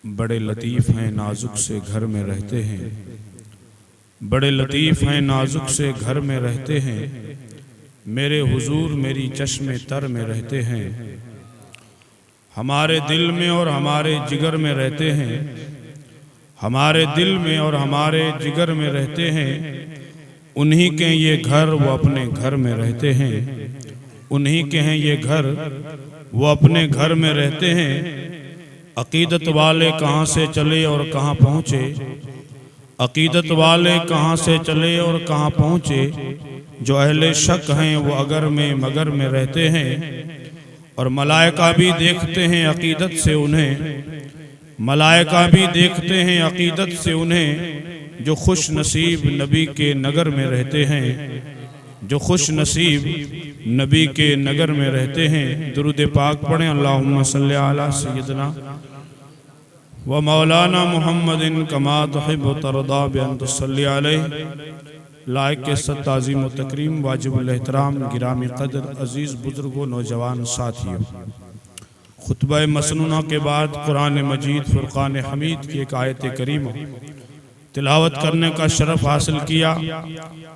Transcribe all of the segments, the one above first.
بڑے لطیف ہیں نازک سے گھر میں رہتے ہیں، بڑے لطیف ہیں نازک سے گھر میں رہتے ہیں، میرے حضور میری چشم تر میں رہتے ہیں، ہمارے دل میں اور ہمارے جگر میں رہتے ہیں، ہمارے دل میں اور ہمارے جگر میں رہتے ہیں، انہی کے یہ گھر وہ اپنے گھر میں رہتے ہیں، انہی کے ہیں یہ گھر وہ اپنے گھر میں رہتے ہیں۔ عقیدت والے کہاں سے چلے اور کہاں پہنچے، عقیدت والے کہاں سے چلے اور کہاں پہنچے، جو اہل شک ہیں وہ اگر میں مگر میں رہتے ہیں، اور ملائکہ بھی دیکھتے ہیں عقیدت سے انہیں، ملائکہ بھی دیکھتے ہیں عقیدت سے انہیں، جو خوش نصیب نبی کے نگر میں رہتے ہیں، جو خوش نصیب نبی کے نگر میں رہتے ہیں۔ درود پاک پڑھیں، اللہم صلی علی سیدنا و مولانا محمد کما تحب و ترضا بان تصلی علیہ۔ لائق کے ساتھ تعظیم و تکریم، واجب الاحترام، گرامی قدر عزیز بزرگوں، نوجوان ساتھیوں، خطبہ مسنونہ کے بعد قرآن مجید فرقان حمید کی ایک آیت کریمہ تلاوت کرنے کا شرف حاصل کیا۔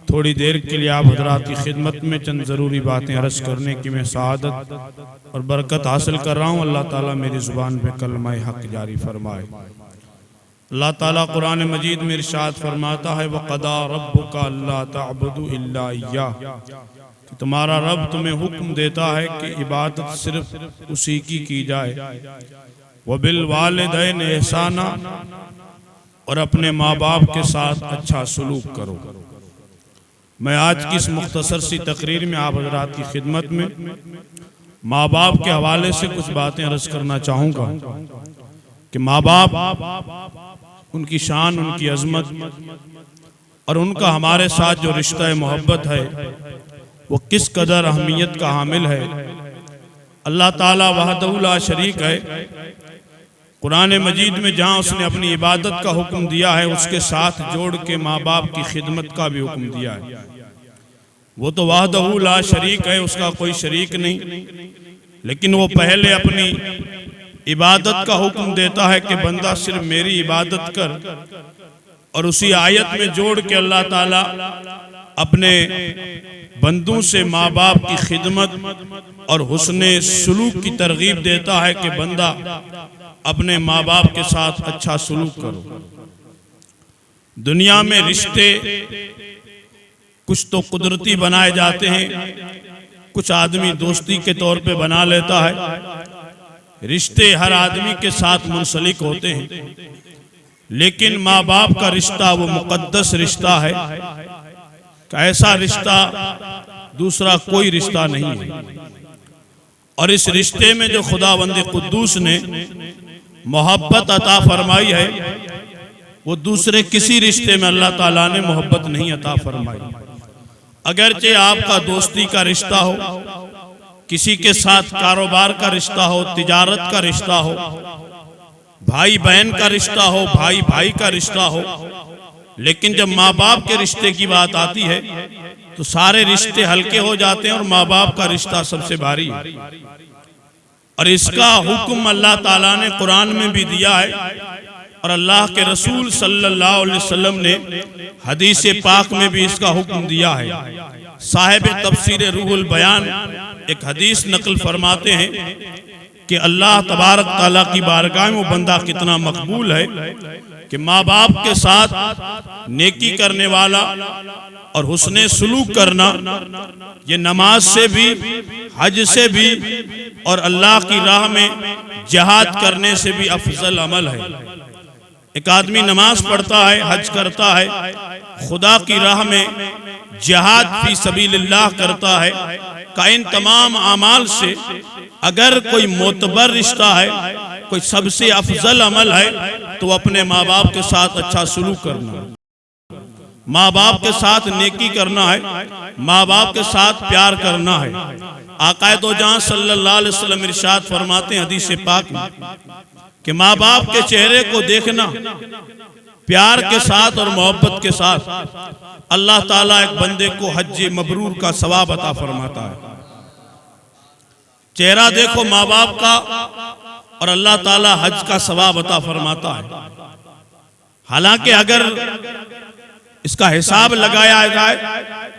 تھوڑی دیر کے لیے آپ حضرات کی خدمت میں چند ضروری باتیں عرض کرنے کی میں سعادت اور برکت حاصل کر رہا ہوں۔ اللہ تعالیٰ میری زبان پہ کلمہ حق جاری فرمائے۔ اللہ تعالیٰ قرآن مجید میں ارشاد فرماتا ہے وَقَضَىٰ رَبُّكَ أَلَّا تَعْبُدُوا إِلَّا إِيَّاهُ، کہ تمہارا رب تمہیں حکم دیتا ہے کہ عبادت صرف اسی کی جائے۔ وَبِالْوَالِدَيْنِ إِحْسَانًا، اور اپنے ماں باپ کے ساتھ اچھا سلوک کرو۔ میں آج کی اس مختصر سی تقریر میں آپ حضرات کی خدمت میں ماں باپ کے حوالے سے کچھ باتیں عرض کرنا چاہوں گا کہ ماں باپ، ان کی شان، ان کی عظمت اور ان کا ہمارے ساتھ جو رشتہ محبت ہے وہ کس قدر اہمیت کا حامل ہے۔ اللہ تعالیٰ وحدہ لا شریک ہے۔ قرآن مجید میں جہاں اس نے اپنی عبادت کا حکم دیا ہے، اس کے ساتھ جوڑ کے ماں باپ کی خدمت کا بھی حکم دیا ہے۔ وہ تو وحدہ لا شریک ہے، اس کا کوئی شریک نہیں، لیکن وہ پہلے اپنی عبادت کا حکم دیتا ہے کہ بندہ صرف میری عبادت کر، اور اسی آیت میں جوڑ کے اللہ تعالیٰ اپنے بندوں سے ماں باپ کی خدمت اور حسن سلوک کی ترغیب دیتا ہے کہ بندہ اپنے ماں باپ کے ساتھ اچھا سلوک کرو۔ دنیا میں رشتے کچھ تو قدرتی بنائے جاتے ہیں، کچھ آدمی دوستی کے طور پہ بنا لیتا ہے۔ رشتے ہر آدمی کے ساتھ منسلک ہوتے ہیں، لیکن ماں باپ کا رشتہ وہ مقدس رشتہ ہے کہ ایسا رشتہ دوسرا کوئی رشتہ نہیں ہے۔ اور اس رشتے میں جو خداوند قدوس نے محبت عطا فرمائی ہے، وہ دوسرے کسی رشتے میں اللہ تعالیٰ نے محبت نہیں عطا فرمائی۔ اگرچہ آپ کا دوستی کا رشتہ ہو، کسی کے ساتھ کاروبار کا رشتہ ہو، تجارت کا رشتہ ہو، بھائی بہن کا رشتہ ہو، بھائی بھائی کا رشتہ ہو، لیکن جب ماں باپ کے رشتے کی بات آتی ہے تو سارے رشتے ہلکے ہو جاتے ہیں اور ماں باپ کا رشتہ سب سے بھاری ہے۔ اور اس کا حکم اللہ تعالیٰ نے قرآن میں بھی دیا ہے، اور اللہ کے رسول صلی اللہ علیہ وسلم نے حدیث پاک میں بھی اس کا حکم دیا ہے۔ صاحب تفسیر روح البیان ایک حدیث نقل فرماتے ہیں کہ اللہ تبارک تعالیٰ کی بارگاہ میں وہ بندہ کتنا مقبول ہے کہ ماں باپ کے ساتھ نیکی کرنے والا اور حسن سلوک کرنا، یہ نماز سے بھی، حج سے بھی اور اللہ کی راہ میں جہاد کرنے سے بھی افضل عمل ہے۔ ایک آدمی نماز پڑھتا ہے، حج کرتا ہے، خدا کی راہ میں جہاد فی سبیل اللہ کرتا ہے، کہ ان تمام اعمال سے اگر کوئی معتبر رشتہ ہے، کوئی سب سے افضل عمل ہے، تو اپنے ماں باپ کے ساتھ اچھا سلوک کرنا ہے، ماں باپ کے ساتھ نیکی کرنا ہے، ماں باپ کے ساتھ پیار کرنا ہے۔ آقا دو جہاں صلی اللہ علیہ وسلم ارشاد فرماتے ہیں حدیث پاک میں کہ ماں باپ کے چہرے کو دیکھنا پیار کے ساتھ اور محبت کے ساتھ، اللہ تعالیٰ ایک بندے کو حج مبرور کا ثواب عطا فرماتا ہے۔ چہرہ دیکھو ماں باپ کا، اور اللہ تعالی حج کا ثواب عطا فرماتا ہے۔ حالانکہ اگر اس کا حساب لگایا جائے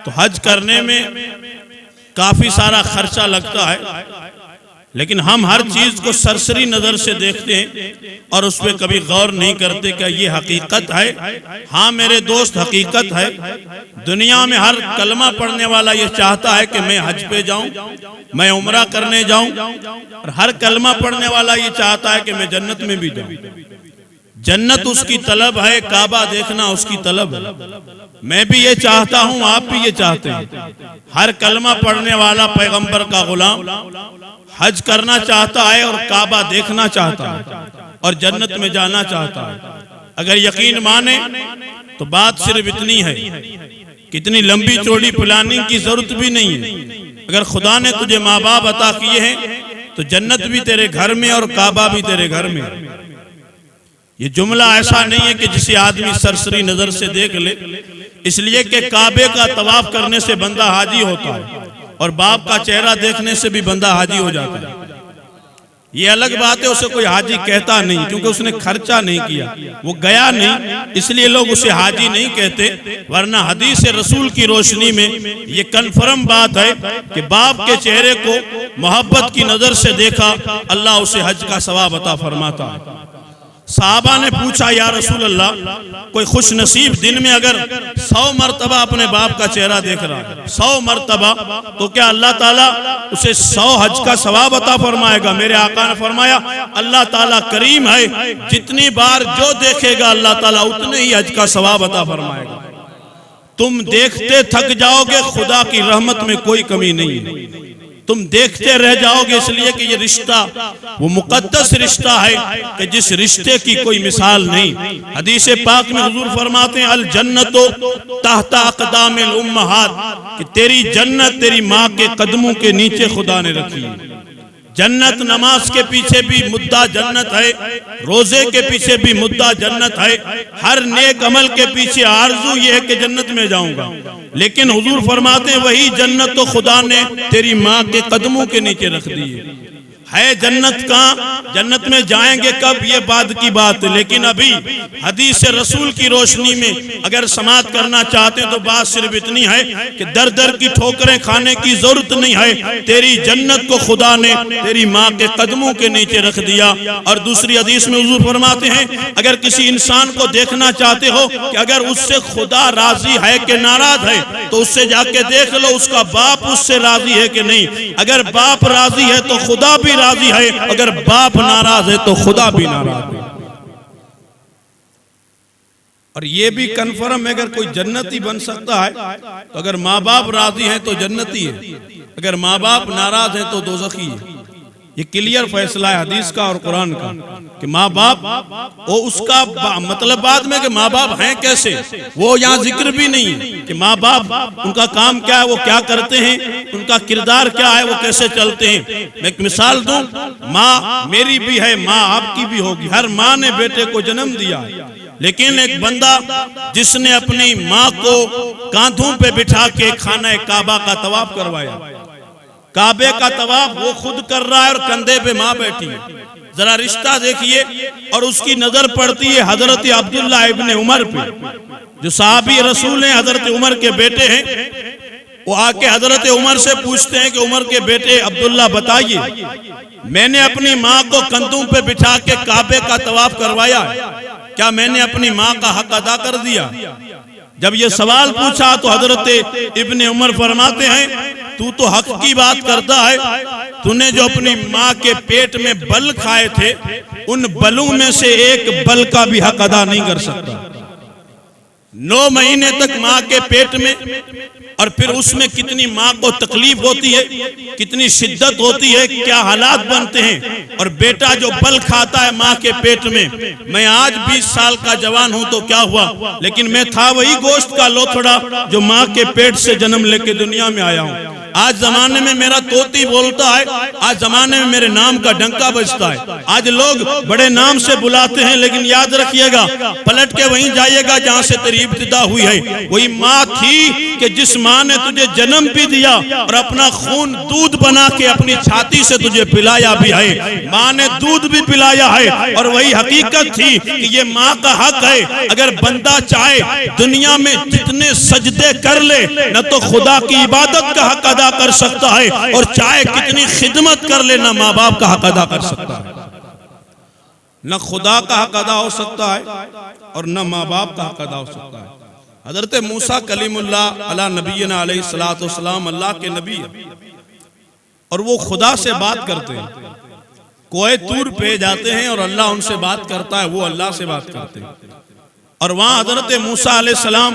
تو حج کرنے میں کافی سارا خرچہ لگتا ہے، لیکن ہم ہر چیز کو سرسری نظر سے دیکھتے ہیں اور اس پہ کبھی غور نہیں کرتے کہ یہ حقیقت ہے۔ ہاں میرے دوست، حقیقت ہے۔ دنیا میں ہر کلمہ پڑھنے والا یہ چاہتا ہے کہ میں حج پہ جاؤں، میں عمرہ کرنے جاؤں، اور ہر کلمہ پڑھنے والا یہ چاہتا ہے کہ میں جنت میں بھی جاؤں۔ جنت اس کی طلب ہے، کعبہ دیکھنا اس کی طلب ہے۔ میں بھی یہ چاہتا ہوں، آپ بھی یہ چاہتے ہیں۔ ہر کلمہ پڑھنے والا پیغمبر کا غلام حج کرنا چاہتا ہے اور کعبہ دیکھنا چاہتا ہے اور جنت میں جانا چاہتا ہے۔ اگر یقین مانے تو بات صرف اتنی ہے، کتنی لمبی چوڑی پلاننگ کی ضرورت بھی نہیں ہے۔ اگر خدا نے تجھے ماں باپ عطا کیے ہیں تو جنت بھی تیرے گھر میں اور کعبہ بھی تیرے گھر میں۔ یہ جملہ ایسا نہیں ہے کہ جسے آدمی سرسری نظر سے دیکھ لے، اس لیے کہ کعبے کا طواف کرنے سے بندہ حاجی ہوتا ہے اور باپ کا چہرہ دیکھنے سے بھی بندہ حاجی ہو جاتا ہے۔ یہ الگ بات ہے، اسے کوئی حاجی کہتا نہیں کیونکہ اس نے خرچہ نہیں کیا، وہ گیا نہیں، اس لیے لوگ اسے حاجی نہیں کہتے۔ ورنہ حدیث رسول کی روشنی میں یہ کنفرم بات ہے کہ باپ کے چہرے کو محبت کی نظر سے دیکھا، اللہ اسے حج کا ثواب عطا فرماتا ہے۔ صحابہ نے پوچھا، یا رسول اللہ، کوئی خوش نصیب دن میں اگر 100 مرتبہ اپنے باپ کا چہرہ دیکھ رہا ہے، 100 مرتبہ، تو کیا اللہ تعالیٰ اسے 100 حج کا ثواب عطا فرمائے گا؟ میرے آقا نے فرمایا، اللہ تعالیٰ کریم ہے، جتنی بار جو دیکھے گا اللہ تعالیٰ اتنے ہی حج کا ثواب عطا فرمائے گا۔ تم دیکھتے تھک جاؤ گے، خدا کی رحمت میں کوئی کمی نہیں ہے۔ تم دیکھتے رہ جاؤ گے، اس لیے کہ یہ رشتہ وہ مقدس رشتہ ہے کہ جس رشتے کی کوئی مثال نہیں۔ حدیث پاک میں حضور فرماتے ہیں، الجنت تحت اقدام الامہات، کہ تیری جنت تیری ماں کے قدموں کے نیچے خدا نے رکھی ہے۔ جنت نماز کے پیچھے بھی مدعا جنت ہے، روزے کے پیچھے بھی مدعا جنت ہے، ہر نیک عمل کے پیچھے آرزو یہ ہے کہ جنت میں جاؤں گا۔ لیکن حضور فرماتے ہیں وہی جنت تو خدا نے تیری ماں کے قدموں کے نیچے رکھ دی ہے۔ جنت کہاں؟ جنت میں جائیں گے کب، یہ بعد کی بات ہے، لیکن ابھی حدیث رسول کی روشنی میں اگر سماعت کرنا چاہتے ہیں تو بات صرف اتنی ہے کہ در در کی ٹھوکریں کھانے کی ضرورت نہیں ہے، تیری جنت کو خدا نے تیری ماں کے قدموں کے نیچے رکھ دیا۔ اور دوسری حدیث میں حضور فرماتے ہیں، اگر کسی انسان کو دیکھنا چاہتے ہو کہ اگر اس سے خدا راضی ہے کہ ناراض ہے تو اس سے جا کے دیکھ لو اس کا باپ اس سے راضی ہے کہ نہیں۔ اگر باپ راضی ہے تو خدا بھی راضی ہے، اگر باپ ناراض ہے تو خدا بھی ناراض ہے۔ اور یہ بھی کنفرم ہے، اگر کوئی جنتی بن سکتا ہے تو اگر ماں باپ راضی ہیں تو جنتی ہے، اگر ماں باپ ناراض ہیں تو دوزخی ہے۔ یہ کلیئر فیصلہ ہے حدیث کا اور قرآن کا کہ ماں باپ، وہ اس کا مطلب بعد میں کہ ماں باپ ہیں کیسے، وہ یہاں ذکر بھی نہیں ہے کہ ماں باپ ان کا کام کیا ہے، وہ کیا کرتے ہیں، ان کا کردار کیا ہے، وہ کیسے چلتے ہیں۔ میں ایک مثال دوں، ماں میری بھی ہے، ماں آپ کی بھی ہوگی، ہر ماں نے بیٹے کو جنم دیا، لیکن ایک بندہ جس نے اپنی ماں کو کاندھوں پہ بٹھا کے خانہ کعبہ کا طواف کروایا، کعبے کا طواف وہ خود کر رہا ہے اور کندھے پہ ماں بیٹھی ہے، ذرا رشتہ دیکھیے۔ اور اس کی نظر پڑتی ہے حضرت عبداللہ ابن عمر پہ، جو صحابی رسول ہیں، حضرت عمر کے بیٹے ہیں۔ وہ آ کے حضرت عمر سے پوچھتے ہیں کہ عمر کے بیٹے عبداللہ بتائیے، میں نے اپنی ماں کو کندھوں پہ بٹھا کے کعبے کا طواف کروایا، کیا میں نے اپنی ماں کا حق ادا کر دیا؟ جب یہ سوال پوچھا تو حضرت ابن عمر فرماتے ہیں، تو حق کی بات کرتا ہے، تو نے جو اپنی ماں کے پیٹ میں بل کھائے تھے، ان بلوں میں سے ایک بل کا بھی حق ادا نہیں کر سکتا۔ 9 مہینے تک ماں کے پیٹ میں، اور پھر اس میں کتنی ماں کو تکلیف ہوتی ہے، کتنی شدت ہوتی ہے، کیا حالات بنتے ہیں۔ اور بیٹا جو بل کھاتا ہے ماں کے پیٹ میں، میں آج 20 سال کا جوان ہوں تو کیا ہوا، لیکن میں تھا وہی گوشت کا لوتھڑا جو ماں کے پیٹ سے جنم لے کے دنیا میں آیا ہوں۔ آج زمانے میں میرا طوطی بولتا ہے، آج زمانے میں میرے نام کا ڈنکا بجتا ہے، آج لوگ بڑے نام سے بلاتے ہیں، لیکن یاد رکھیے گا پلٹ کے وہیں جائیے گا جہاں سے تیری ابتدا ہوئی ہے۔ وہی ماں تھی کہ جس ماں نے تجھے جنم بھی دیا اور اپنا خون دودھ بنا کے اپنی چھاتی سے تجھے پلایا بھی ہے، ماں نے دودھ بھی پلایا ہے، اور وہی حقیقت تھی کہ یہ ماں کا حق ہے۔ اگر بندہ چاہے دنیا میں جتنے سجدے کر لے نہ تو خدا کی عبادت کا حق ادا کر سکتا ہے، اور چاہے کتنی خدمت کر لے نہ ماں باپ کا حق ادا کر سکتا ہے، نہ خدا کا حق ادا ہو سکتا ہے اور نہ ماں باپ کا حق ادا ہو سکتا ہے۔ حضرت موسیٰ کلیم اللہ علی نبینا علیہ السلام اللہ کے نبی ہے، اور وہ خدا سے بات کرتے ہیں، کوہ طور پہ جاتے ہیں اور اللہ ان سے بات کرتا ہے، وہ اللہ سے بات کرتے ہیں، اور وہاں حضرت موسیٰ علیہ السلام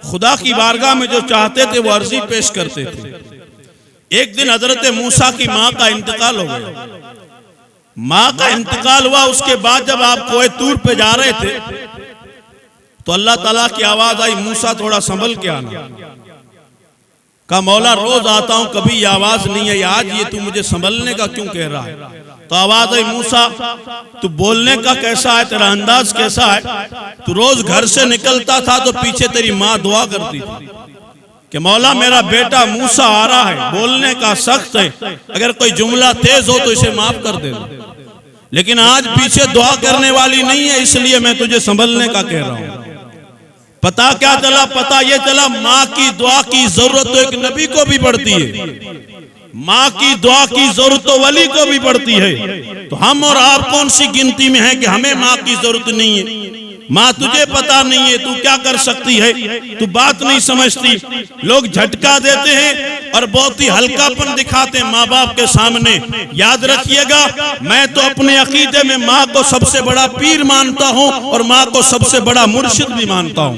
خدا کی بارگاہ میں جو چاہتے تھے وہ عرضی پیش کرتے تھے۔ ایک دن حضرت موسیٰ کی ماں کا انتقال ہو گیا، ماں کا انتقال ہوا، اس کے بعد جب آپ کوہ طور پہ جا رہے تھے تو اللہ تعالیٰ کی آواز آئی، موسیٰ تھوڑا سنبھل کے آنا۔ کہا مولا روز آتا ہوں کبھی یہ آواز نہیں ہے، آج یہ تو مجھے سنبھلنے کا کیوں کہہ رہا ہے؟ تو آواز آئی، موسیٰ تو بولنے کا کیسا ہے، تیرا انداز کیسا ہے؟ تو روز گھر سے نکلتا تھا تو پیچھے تیری ماں دعا کرتی تھی کہ مولا میرا بیٹا موسیٰ آ رہا ہے، بولنے کا سخت ہے، اگر کوئی جملہ تیز ہو تو اسے معاف کر دے، لیکن آج پیچھے دعا کرنے والی نہیں ہے، اس لیے میں تجھے سنبھلنے کا کہہ رہا ہوں۔ پتا کیا چلا؟ پتا یہ چلا ماں کی دعا کی ضرورت تو ایک نبی کو بھی پڑتی ہے، ماں کی دعا کی ضرورت تو ولی کو بھی پڑتی ہے۔ تو ہم اور آپ کون سی گنتی میں ہیں کہ ہمیں ماں کی ضرورت نہیں ہے؟ ماں تجھے پتا نہیں ہے تو کیا کر سکتی ہے؟ تو بات نہیں سمجھتی۔ لوگ جھٹکا دیتے ہیں اور بہت ہی ہلکا پن دکھاتے ہیں ماں باپ کے سامنے۔ یاد رکھیے گا میں تو اپنے عقیدے میں ماں کو سب سے بڑا پیر مانتا ہوں اور ماں کو سب سے بڑا مرشد بھی مانتا ہوں۔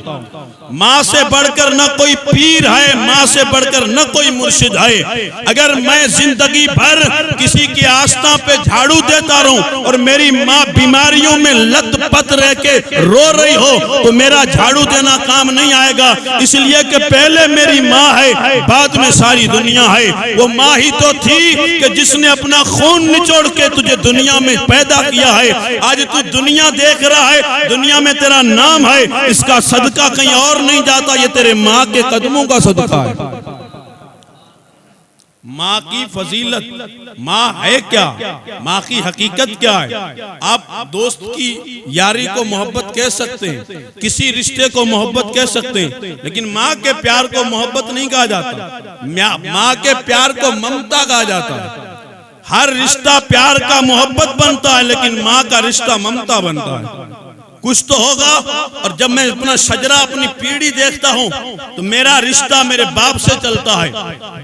ماں سے بڑھ کر نہ کوئی پیر ہے، ماں سے بڑھ کر نہ کوئی مرشد ہے۔ اگر میں زندگی بھر کسی کی آستان پہ جھاڑو دیتا رہوں اور میری ماں بیماریوں میں لت پت رہ کے رو رہی ہو تو میرا جھاڑو دینا کام نہیں آئے گا، اس لیے کہ پہلے میری ماں ہے، بعد میں ساری دنیا ہے۔ وہ ماں ہی تو تھی کہ جس نے اپنا خون نچوڑ کے تجھے دنیا میں پیدا کیا ہے۔ آج تو دنیا دیکھ رہا ہے، دنیا میں تیرا نام ہے، اس کا صدقہ کہیں اور نہیں جاتا، یہ تیرے ماں کے قدموں کا صدقہ ہے۔ ماں کی فضیلت، ماں ہے کیا، ماں کی حقیقت کیا ہے؟ آپ دوست کی یاری کو محبت کہہ سکتے ہیں، کسی رشتے کو محبت کہہ سکتے ہیں، لیکن ماں کے پیار کو محبت نہیں کہا جاتا، ماں کے پیار کو ممتا کہا جاتا ہے۔ ہر رشتہ پیار کا محبت بنتا ہے، لیکن ماں کا رشتہ ممتا بنتا ہے۔ کچھ تو ہوگا، اور جب میں اپنا شجرہ اپنی پیڑھی دیکھتا ہوں تو میرا رشتہ میرے باپ سے چلتا ہے،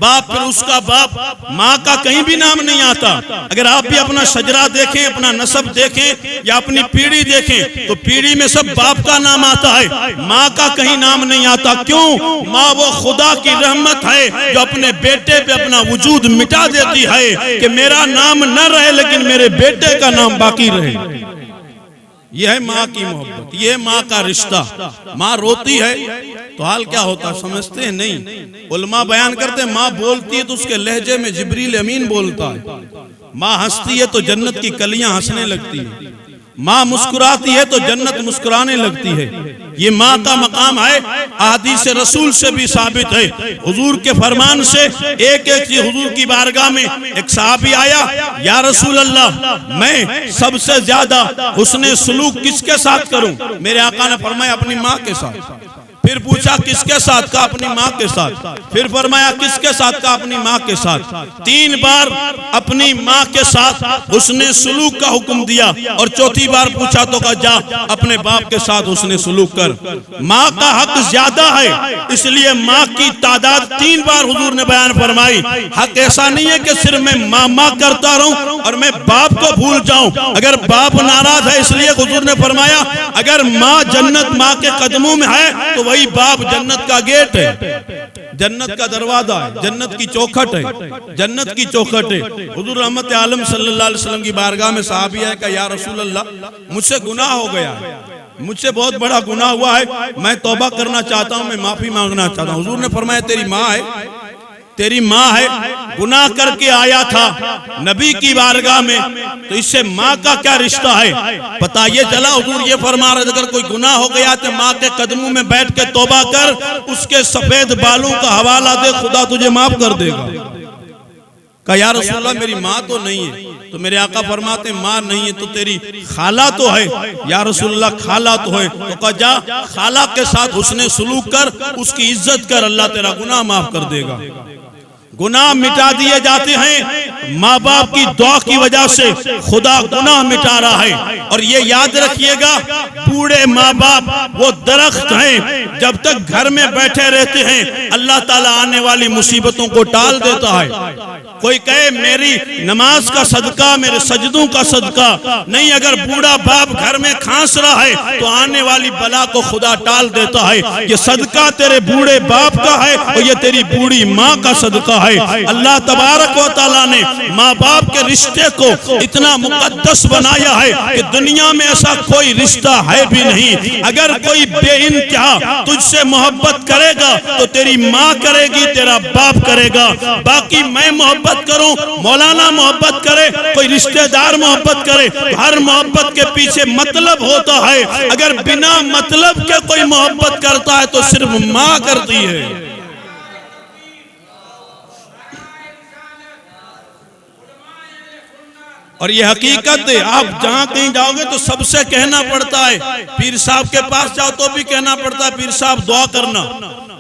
باپ پھر اس کا باپ، ماں کا کہیں بھی نام نہیں آتا۔ اگر آپ بھی اپنا شجرہ دیکھیں، اپنا نسب دیکھیں یا اپنی پیڑھی دیکھیں تو پیڑھی میں سب باپ کا نام آتا ہے، ماں کا کہیں نام نہیں آتا۔ کیوں؟ ماں وہ خدا کی رحمت ہے جو اپنے بیٹے پہ اپنا وجود مٹا دیتی ہے کہ میرا نام نہ رہے لیکن میرے بیٹے کا نام باقی رہے۔ یہ ہے ماں کی محبت، یہ ہے ماں کا رشتہ۔ ماں روتی ہے تو حال کیا ہوتا سمجھتے ہیں؟ نہیں۔ علماء بیان کرتے ہیں ماں بولتی ہے تو اس کے لہجے میں جبریل امین بولتا ہے، ماں ہنستی ہے تو جنت کی کلیاں ہنسنے لگتی ہیں، ماں مسکراتی ہے تو جنت مسکرانے لگتی ہے۔ یہ ماں کا مقام ہے، احادیث رسول سے بھی ثابت ہے، حضور کے فرمان سے۔ ایک چیز حضور کی بارگاہ میں ایک صحابی آیا، یا رسول اللہ میں سب سے زیادہ حسن سلوک کس کے ساتھ کروں؟ میرے آقا نے فرمایا اپنی ماں کے ساتھ۔ پھر پوچھا کس کے ساتھ؟ کہا اپنی ماں کے ساتھ۔ پھر فرمایا کس کے ساتھ؟ کہا اپنی ماں کے ساتھ۔ 3 بار اپنی ماں کے ساتھ حسن سلوک کا حکم دیا، اور چوتھی بار پوچھا تو کہا جا اپنے باپ کے ساتھ حسن سلوک کر۔ ماں کا حق زیادہ ہے، اس لیے ماں کی تعداد 3 بار حضور نے بیان فرمائی۔ حق ایسا نہیں ہے کہ صرف میں ماں کرتا رہوں اور میں باپ کو بھول جاؤں۔ اگر باپ ناراض ہے، اس لیے حضور نے فرمایا اگر ماں جنت ماں کے قدموں میں ہے تو وہی باپ جنت کا گیٹ ہے، جنت کا دروازہ ہے، جنت کی چوکھٹ ہے، جنت کی چوکھٹ ہے۔ حضور رحمت عالم صلی اللہ علیہ وسلم کی بارگاہ میں صحابی ہے کہ یا رسول اللہ مجھ سے گناہ ہو گیا ہے، مجھ سے بہت بڑا گناہ ہوا ہے، میں توبہ کرنا چاہتا ہوں، میں معافی مانگنا چاہتا ہوں۔ حضور نے فرمایا تیری ماں ہے، تیری ماں ہے، گناہ کر کے آیا تھا نبی کی بارگاہ میں، تو اس سے ماں کا کیا رشتہ ہے؟ پتہ یہ چلا حضور یہ فرما رہے اگر کوئی گناہ ہو گیا تو ماں کے قدموں میں بیٹھ کے توبہ کر، اس کے سفید بالوں کا حوالہ دے، خدا تجھے معاف کر دے گا۔ کہا یا رسول اللہ میری ماں تو نہیں ہے، تو میرے آقا فرماتے ہیں ماں نہیں ہے تو تیری خالہ تو ہے۔ یا رسول اللہ خالہ تو ہے، تو کہا جا خالہ کے ساتھ حسن سلوک کر، اس کی عزت کر، اللہ تیرا گناہ معاف کر دے گا۔ گناہ مٹا دیے جاتے ہیں ماں باپ کی دعا کی وجہ سے، خدا گناہ مٹا رہا ہے۔ اور یہ یاد رکھیے گا بوڑھے ماں باپ وہ درخت ہیں، جب تک گھر میں بیٹھے رہتے ہیں اللہ تعالیٰ آنے والی مصیبتوں کو ٹال دیتا ہے۔ کوئی کہے میری نماز کا صدقہ، میرے سجدوں کا صدقہ نہیں، اگر بوڑھا باپ گھر میں کھانس رہا ہے تو آنے والی بلا کو خدا ٹال دیتا ہے۔ یہ صدقہ تیرے بوڑھے باپ کا ہے اور یہ تیری بوڑھی ماں کا صدقہ ہے۔ اللہ تبارک و تعالیٰ نے ماں باپ کے رشتے کو اتنا مقدس بنایا ہے کہ دنیا میں ایسا کوئی رشتہ ہے بھی نہیں۔ اگر کوئی بے انتہا تجھ سے محبت کرے گا تو تیری ماں کرے گی، تیرا باپ کرے گا۔ باقی میں محبت کروں، مولانا محبت کرے، کوئی رشتہ دار محبت کرے، ہر محبت کے پیچھے مطلب ہوتا ہے۔ اگر بنا مطلب کے کوئی محبت کرتا ہے تو صرف ماں کرتی ہے۔ اور یہ حقیقت ہے، آپ جہاں کہیں جاؤ گے تو سب سے کہنا پڑتا ہے، پیر صاحب کے پاس جاؤ تو بھی کہنا پڑتا ہے پیر صاحب دعا کرنا،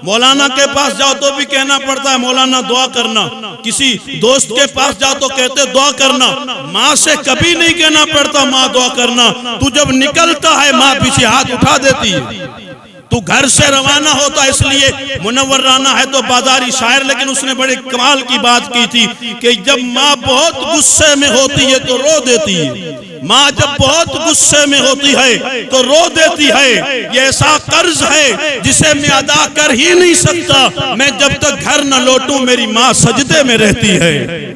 مولانا کے پاس جاؤ تو بھی کہنا پڑتا ہے مولانا دعا کرنا، کسی دوست کے پاس جاؤ تو کہتے دعا کرنا۔ ماں سے کبھی نہیں کہنا پڑتا ماں دعا کرنا۔ تو جب نکلتا ہے ماں پیچھے ہاتھ اٹھا دیتی ہے۔ تو گھر سے روانہ ہوتا، اس لیے منور رانا ہے تو بازاری شاعر، لیکن اس نے بڑے کمال کی بات کی تھی کہ جب ماں بہت غصے میں ہوتی ہے تو رو دیتی ہے۔ ماں جب بہت غصے میں ہوتی ہے تو رو دیتی ہے۔ یہ ایسا قرض ہے جسے میں ادا کر ہی نہیں سکتا، میں جب تک گھر نہ لوٹوں میری ماں سجدے میں رہتی ہے۔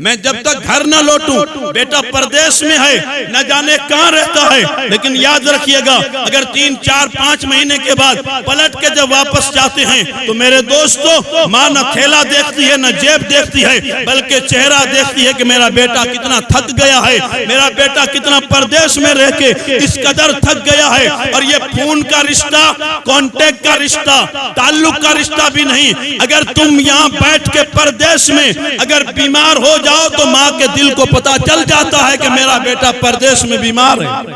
میں جب تک گھر نہ لوٹوں، بیٹا پردیس میں ہے نہ جانے کہاں رہتا ہے، لیکن یاد رکھیے گا اگر 3 4 5 مہینے کے بعد پلٹ کے جب واپس جاتے ہیں تو میرے دوستو ماں نہ تھیلا دیکھتی ہے نہ جیب دیکھتی ہے، بلکہ چہرہ دیکھتی ہے کہ میرا بیٹا کتنا تھک گیا ہے، میرا بیٹا کتنا پردیس میں رہ کے اس قدر تھک گیا ہے۔ اور یہ خون کا رشتہ، کانٹیکٹ کا رشتہ، تعلق کا رشتہ بھی نہیں۔ اگر تم یہاں بیٹھ کے پردیس میں اگر بیمار ہو جاؤ تو ماں کے دل کو پتا چل جاتا ہے کہ میرا بیٹا پردیس میں بیمار ہے،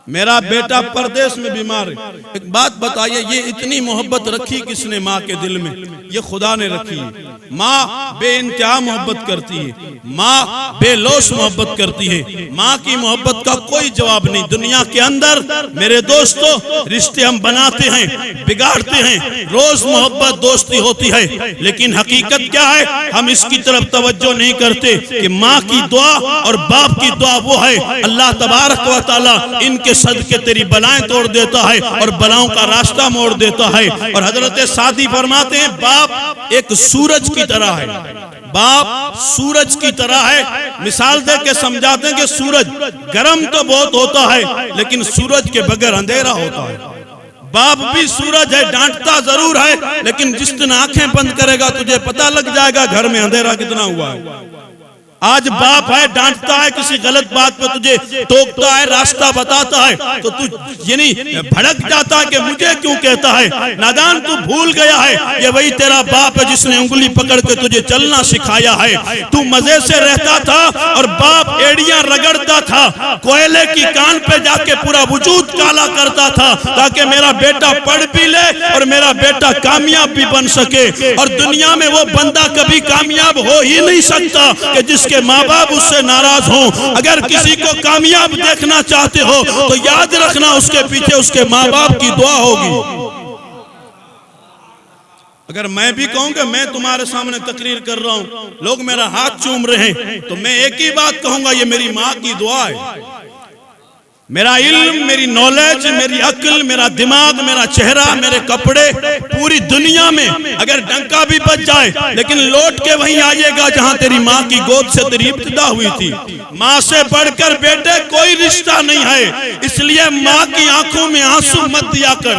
میرا بیٹا پردیس میں بیمار ہے۔ ایک بات بتائیے، یہ اتنی محبت رکھی کس نے ماں کے دل میں؟ یہ خدا نے رکھی ہے۔ ماں بے انتہا محبت کرتی ہے، ماں بے لوث محبت کرتی ہے۔ ماں کی محبت کا کوئی جواب نہیں دنیا کے اندر۔ میرے دوستو رشتے ہم بناتے ہیں، بگاڑتے ہیں، روز محبت دوستی ہوتی ہے، لیکن حقیقت کیا ہے ہم اس کی طرف توجہ نہیں کرتے کہ ماں کی دعا اور باپ کی دعا وہ ہے اللہ تبارک و تعالی ان کے صدقے تیری بلائیں توڑ دیتا ہے اور بلاؤں کا راستہ موڑ دیتا ہے۔ اور حضرت سعدی فرماتے ہیں باپ ایک سورج کی طرح ہے، باپ سورج کی طرح ہے۔ مثال دے کے سمجھاتے ہیں کہ سورج گرم تو بہت ہوتا ہے لیکن سورج کے بغیر اندھیرا ہوتا ہے۔ باپ بھی سورج ہے، ڈانٹتا ضرور ہے لیکن جس دن آنکھیں بند کرے گا تجھے پتہ لگ جائے گا گھر میں اندھیرا کتنا ہوا ہے۔ آج باپ ہے ڈانٹتا ہے، کسی غلط بات پہ تجھے ٹوکتا ہے، راستہ بتاتا ہے تو تو یعنی بھڑک جاتا ہے کہ مجھے کیوں کہتا ہے۔ نادان تو بھول گیا ہے یہ وہی تیرا باپ ہے جس نے انگلی پکڑ کے تجھے چلنا سکھایا ہے۔ تو مزے سے رہتا تھا اور باپ ایڑیاں رگڑتا تھا، کوئلے کی کان پہ جا کے پورا وجود کالا کرتا تھا تاکہ میرا بیٹا پڑھ بھی لے اور میرا بیٹا کامیاب بھی بن سکے۔ اور دنیا میں وہ بندہ کبھی کامیاب ہو ہی نہیں سکتا کہ جس کہ ماں باپ اس سے ناراض ہوں۔ اگر کسی کو کامیاب دیکھنا چاہتے ہو تو یاد رکھنا اس کے پیچھے اس کے ماں باپ کی دعا ہوگی۔ اگر میں بھی کہوں کہ میں تمہارے سامنے تقریر کر رہا ہوں، لوگ میرا ہاتھ چوم رہے ہیں تو میں ایک ہی بات کہوں گا، یہ میری ماں کی دعا ہے۔ میرا علم، میری نالج، میری عقل، میرا دماغ، میرا چہرہ، میرے کپڑے، پوری دنیا میں اگر ڈنکا بھی بچ جائے لیکن لوٹ کے وہیں آئے گا جہاں تیری ماں کی گود سے تیری ابتدا ہوئی تھی۔ ماں سے بڑھ کر بیٹے کوئی رشتہ نہیں ہے، اس لیے ماں کی آنکھوں میں آنسو مت دیا کر،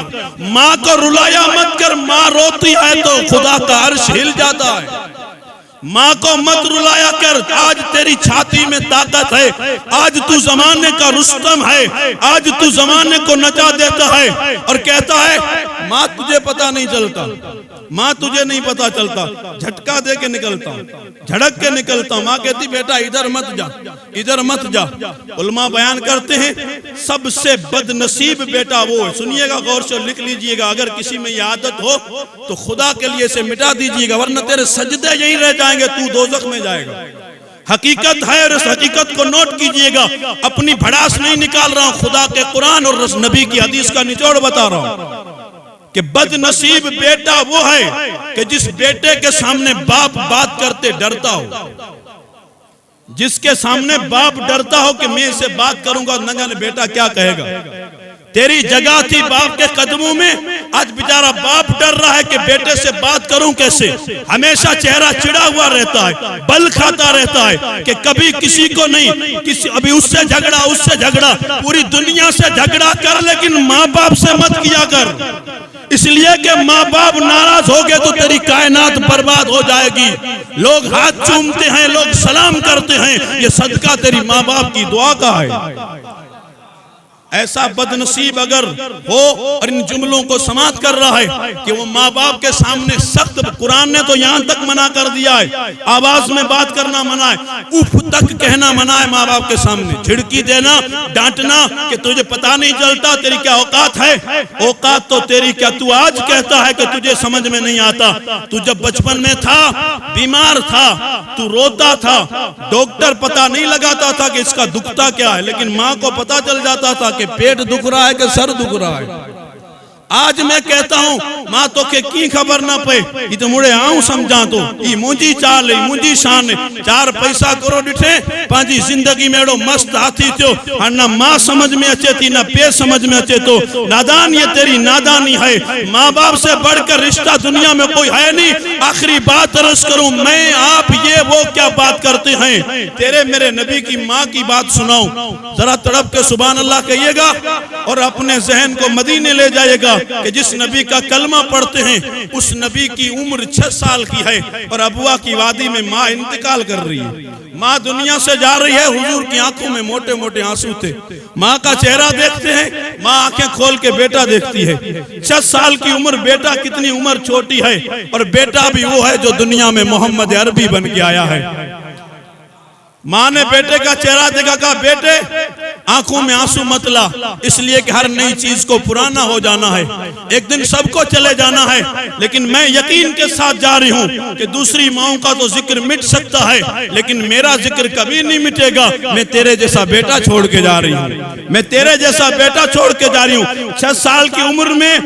ماں کو رلایا مت کر۔ ماں روتی ہے تو خدا کا عرش ہل جاتا ہے۔ ماں کو مت رلایا کر، آج تیری چھاتی میں طاقت ہے، آج تو زمانے کا رستم ہے، آج تو زمانے کو نچا دیتا ہے اور کہتا ہے ماں تجھے پتا نہیں چلتا، ماں تجھے نہیں پتا چلتا، جھٹکا دے کے نکلتا ہوں، جھڑک کے نکلتا ہوں۔ ماں کہتی بیٹا ادھر مت جا، ادھر مت جا۔ علماء بیان کرتے ہیں سب سے بد نصیب بیٹا وہ ہے، سنیے گا غور سے لکھ لیجئے گا، اگر کسی میں یہ عادت ہو تو خدا کے لیے اسے مٹا دیجئے گا، ورنہ تیرے سجدے یہیں رہ جائیں گے، تو دوزخ میں جائے گا۔ حقیقت ہے اور اس حقیقت کو نوٹ کیجئے گا، اپنی بھڑاس نہیں نکال رہا ہوں، خدا کے قرآن اور نبی کی حدیث کا نچوڑ بتا رہا ہوں کہ بد نصیب بیٹا وہ ہے کہ جس بیٹے کے سامنے باپ بات کرتے ڈرتا ہو، جس کے سامنے باپ ڈرتا ہو کہ میں اسے بات کروں گا نہ جانے بیٹا کیا کہے گا۔ تیری جگہ تھی باپ کے قدموں میں، آج بیچارہ باپ ڈر رہا ہے کہ بیٹے سے بات کروں کیسے، ہمیشہ چہرہ چڑا ہوا رہتا ہے، بل کھاتا رہتا ہے کہ کبھی کسی کو نہیں، ابھی اس سے جھگڑا، اس سے جھگڑا، پوری دنیا سے جھگڑا کر لیکن ماں باپ سے مت کیا کر، اس لیے کہ ماں باپ ناراض ہو گئے تو تیری کائنات برباد ہو جائے گی۔ لوگ ہاتھ چومتے ہیں، لوگ سلام کرتے ہیں، یہ صدقہ تیری ماں باپ کی دعا کا ہے۔ ایسا بد نصیب اگر ہو اور ان جملوں کو سماعت کر رہا ہے کہ وہ ماں باپ کے سامنے سخت، قرآن نے تو یہاں تک منع کر دیا ہے، آواز میں بات کرنا منع ہے، اف تک کہنا منع ہے ماں باپ کے سامنے، جھڑکی دینا، ڈانٹنا کہ تجھے پتا نہیں چلتا تیری کیا اوقات ہے، اوقات تو تیری کیا، تو آج کہتا ہے کہ تجھے سمجھ میں نہیں آتا، تو جب بچپن میں تھا، بیمار تھا، تو روتا تھا، ڈاکٹر پتا نہیں لگاتا تھا کہ اس کا دکھتا کیا ہے، لیکن ماں کو پتا چل جاتا تھا کہ پیٹ دکھ رہا ہے کہ سر دکھ رہا ہے۔ آج میں کہتا ہوں ماں تو کہ کی خبر نہ پے، یہ تو مڑے آؤں سمجھا تو یہ مجھے چال ہے، مجھے شان ہے، چار پیسہ کرو ڈٹھے پانچی زندگی میں اڑو مست آتی تھو، اور نہ ماں سمجھ میں اچھے تھی نہ پے سمجھ میں اچھے تو، نادان یہ تیری نادانی ہے، ماں باپ سے بڑھ کر رشتہ دنیا میں کوئی ہے نہیں۔ آخری بات عرض کروں میں، آپ یہ وہ کیا بات کرتے ہیں، تیرے میرے نبی کی ماں کی بات سناؤں، ذرا تڑپ کے سبحان اللہ کہیے گا اور اپنے ذہن کو مدینے لے جائے گا کہ جس نبی کا کلمہ پڑھتے ہیں اس نبی کی عمر 6 سال کی ہے اور ابوا کی وادی میں ماں انتقال کر رہی ہے، ماں دنیا سے جا رہی ہے، حضور کی آنکھوں میں موٹے موٹے آنسو تھے، ماں کا چہرہ دیکھتے ہیں، ماں آنکھیں کھول کے بیٹا دیکھتی ہے، 6 سال کی عمر، بیٹا کتنی عمر چھوٹی ہے، اور بیٹا بھی وہ ہے جو دنیا میں محمد عربی بن کے آیا ہے۔ ماں نے بیٹے کا چہرہ دیکھا، کہا بیٹے آنکھوں میں آنسو مت لا، اس لیے کہ ہر نئی چیز کو پرانا ہو جانا ہے، ایک دن سب کو چلے جانا ہے، لیکن میں یقین کے ساتھ جا رہی ہوں کہ دوسری ماؤں کا تو ذکر مٹ سکتا ہے لیکن میرا ذکر کبھی نہیں مٹے گا، میں تیرے جیسا بیٹا چھوڑ کے جا رہی ہوں، میں تیرے جیسا بیٹا چھوڑ کے جا رہی ہوں۔ 6 سال کی عمر میں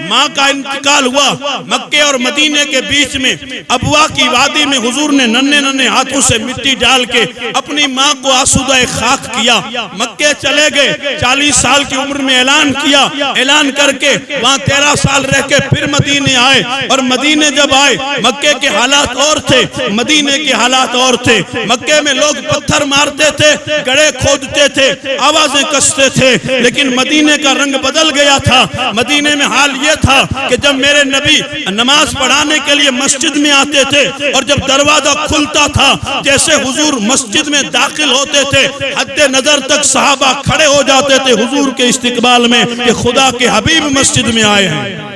ماں کا انتقال ہوا، مکے اور مدینے کے بیچ میں ابوا کی وادی میں حضور نے ننھے ننھے ہاتھوں سے مٹی ڈال کے اپنی ماں کو آسودہ خاک کیا، مکے چلے گئے، 40 سال کی عمر میں اعلان کیا، اعلان کر کے وہاں 13 سال رہ کے پھر مدینے آئے، اور مدینے جب آئے مکے کے حالات اور تھے، مدینے کے حالات اور تھے، مکے میں لوگ پتھر مارتے تھے، گڑھے کھودتے تھے، آوازیں کستے تھے، لیکن مدینے کا رنگ بدل گیا تھا۔ مدینے میں حال یہ تھا کہ جب میرے نبی نماز پڑھانے کے لیے مسجد میں آتے تھے اور جب دروازہ کھلتا تھا جیسے حضور مسجد میں داخل ہوتے تھے، حد نظر تک صحابہ کھڑے ہو جاتے تھے حضور کے استقبال میں کہ خدا کے حبیب مسجد میں آئے ہیں۔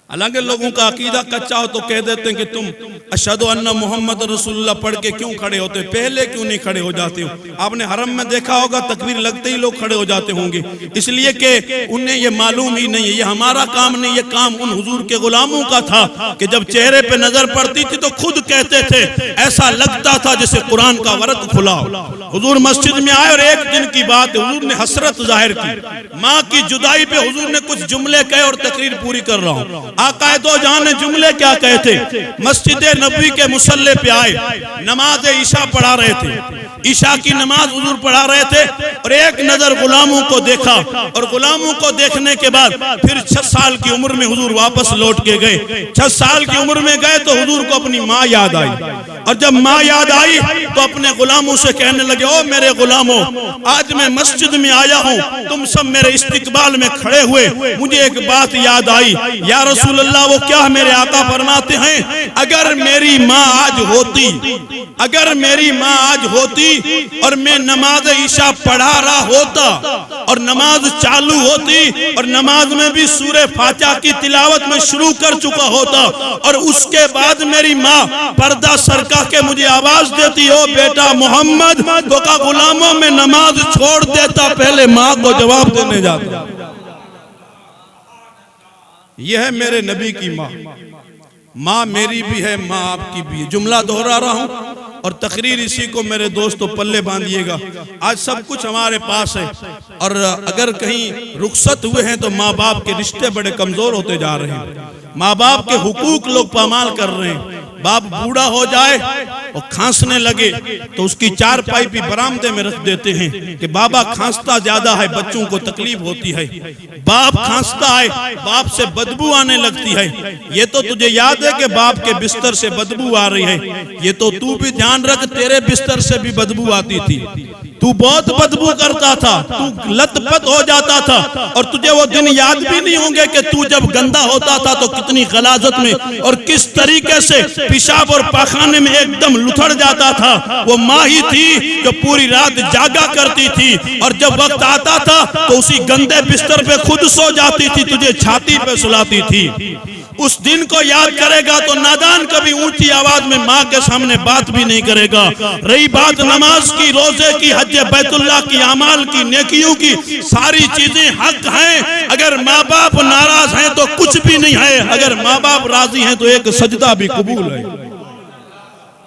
حالانکہ لوگوں کا عقیدہ کچا ہو تو کہہ دیتے ہیں کہ تم اشہدو ان محمد رسول اللہ پڑھ کے کیوں کھڑے ہوتے، پہلے کیوں نہیں کھڑے ہو جاتے ہو؟ آپ نے حرم میں دیکھا ہوگا تکبیر لگتے ہی لوگ کھڑے ہو جاتے ہوں گے، اس لیے کہ انہیں یہ معلوم ہی نہیں ہے، یہ ہمارا کام نہیں، یہ کام ان حضور کے غلاموں کا تھا کہ جب چہرے پہ نظر پڑتی تھی تو خود کہتے تھے، ایسا لگتا تھا جیسے قرآن کا ورق کھلا ہو۔ حضور مسجد میں آئے اور ایک دن کی بات ہے، حضور نے حسرت ظاہر کی، ماں کی جدائی پہ حضور نے کچھ جملے کہے اور تقریر پوری کر رہا ہوں۔ آقا دو جہاں نے جملے کیا کہتے، مسجد نبوی کے مصلی پہ آئے، نماز عشاء پڑھا رہے تھے، عشاء کی نماز حضور پڑھا رہے تھے اور ایک نظر غلاموں کو دیکھا، اور غلاموں کو دیکھنے کے بعد پھر 6 سال کی عمر میں حضور واپس لوٹ کے گئے۔ 6 سال کی عمر میں گئے تو حضور کو اپنی ماں یاد آئی، اور جب ماں یاد آئی تو اپنے غلاموں سے کہنے لگے، او میرے غلاموں، آج میں مسجد میں آیا ہوں، تم سب میرے استقبال میں کھڑے ہوئے، مجھے ایک بات یاد آئی۔ یا رسول اللہ، وہ کیا؟ میرے آقا فرماتے ہیں، اگر میری ماں آج ہوتی، اگر میری ماں آج ہوتی اور میں نماز عشاء پڑھا رہا ہوتا اور نماز چالو ہوتی اور نماز میں بھی سورہ فاتحہ کی تلاوت میں شروع کر چکا ہوتا، اور اس کے بعد میری ماں پردہ سرکا کے مجھے آواز دیتی، او بیٹا محمد، تو کا غلاموں میں نماز چھوڑ دیتا، پہلے ماں کو جواب دینے جاتا۔ یہ ہے میرے نبی کی ماں۔ ماں میری بھی ہے، ماں آپ کی بھی ہے۔ جملہ دہرا رہا ہوں اور تقریر اسی کو میرے دوستو پلے باندھیے گا۔ آج سب کچھ ہمارے پاس ہے، اور اگر کہیں رخصت ہوئے ہیں تو ماں باپ کے رشتے بڑے کمزور ہوتے جا رہے ہیں، ماں باپ کے حقوق لوگ پامال کر رہے ہیں۔ باپ بوڑھا ہو جائے اور کھانسنے لگے تو اس کی چارپائی بھی برآمدے میں رکھ دیتے ہیں کہ بابا کھانستا زیادہ ہے، بچوں کو تکلیف ہوتی ہے۔ باپ کھانستا ہے، باپ سے بدبو آنے لگتی ہے۔ یہ تو تجھے یاد ہے کہ باپ کے بستر سے بدبو آ رہی ہے، یہ تو تو بھی دھیان رکھ، تیرے بستر سے بھی بدبو آتی تھی، تو بہت بدبو کرتا تھا، تو لت پت ہو جاتا تھا، اور تجھے وہ دن یاد بھی نہیں ہوں گے کہ تو جب گندا ہوتا تھا تو کتنی غلاظت میں اور کس طریقے سے پیشاب اور پاخانے میں ایک دم لتھڑ جاتا تھا۔ وہ ماں ہی تھی جو پوری رات جاگا کرتی تھی، اور جب وقت آتا تھا تو اسی گندے بستر پہ خود سو جاتی تھی، تجھے چھاتی پہ سلاتی تھی۔ اس دن کو یاد کرے گا تو نادان کبھی اونچی آواز میں ماں کے سامنے بات بھی نہیں کرے گا۔ رہی بات نماز کی، روزے کی، حج بیت اللہ کی، اعمال کی، نیکیوں کی، ساری چیزیں حق ہیں۔ اگر ماں باپ ناراض ہیں تو کچھ بھی نہیں ہے، اگر ماں باپ راضی ہیں تو ایک سجدہ بھی قبول ہے۔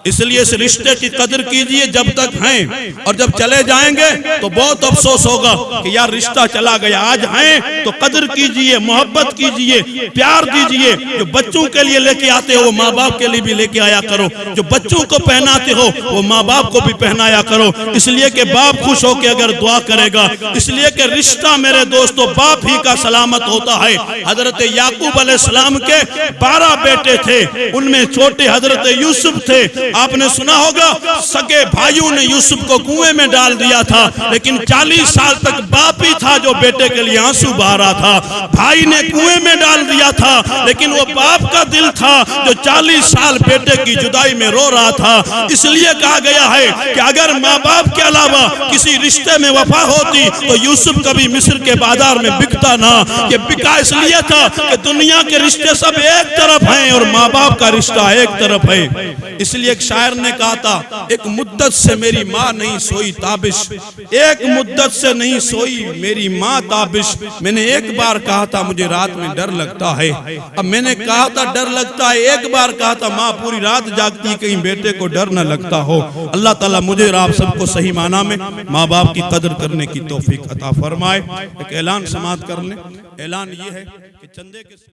اس لیے اس رشتے کی قدر کیجئے جب تک ہیں، اور جب چلے جائیں گے تو بہت افسوس ہوگا کہ یار رشتہ چلا گیا۔ آج ہیں تو قدر کیجئے، محبت کیجئے، پیار دیجئے۔ جو بچوں کے لیے لے کے آتے ہو وہ ماں باپ کے لیے بھی لے کے آیا کرو، جو بچوں کو پہناتے ہو وہ ماں باپ کو بھی پہنایا کرو، اس لیے کہ باپ خوش ہو کے اگر دعا کرے گا، اس لیے کہ رشتہ میرے دوستو باپ ہی کا سلامت ہوتا ہے۔ حضرت یعقوب علیہ السلام کے 12 بیٹے تھے، ان میں چھوٹے حضرت یوسف تھے۔ آپ نے سنا ہوگا سگے بھائیوں نے یوسف کو کنویں میں ڈال دیا تھا، لیکن 40 سال تک باپ ہی تھا جو بیٹے کے لیے آنسو بہا رہا تھا۔ بھائی نے کنویں میں ڈال دیا تھا، لیکن وہ باپ کا دل تھا جو 40 سال بیٹے کی جدائی میں رو رہا تھا۔ اس لیے کہا گیا ہے کہ اگر ماں باپ کے علاوہ کسی رشتے میں وفا ہوتی تو یوسف کبھی مصر کے بازار میں بکتا نہ۔ یہ بکا اس لیے تھا کہ دنیا کے رشتے سب ایک طرف ہیں اور ماں باپ کا رشتہ ایک طرف ہے۔ اس لیے ایک شاعر نے کہا تھا، ایک مدت سے میری ماں نہیں سوئی تابش، ایک مدت سے نہیں سوئی میری ماں تابش۔ میں نے ایک بار کہا تھا مجھے رات میں ڈر لگتا ہے، اب میں نے کہا تھا ڈر لگتا ہے، ایک بار کہا تھا ماں پوری رات جاگتی کہیں بیٹے کو ڈر نہ لگتا ہو۔ اللہ تعالیٰ مجھے اور آپ سب کو صحیح معنی میں ماں باپ کی قدر کرنے کی توفیق عطا فرمائے۔ ایک اعلان سماعت کر لیں۔ اعلان یہ ہے کہ چندے کے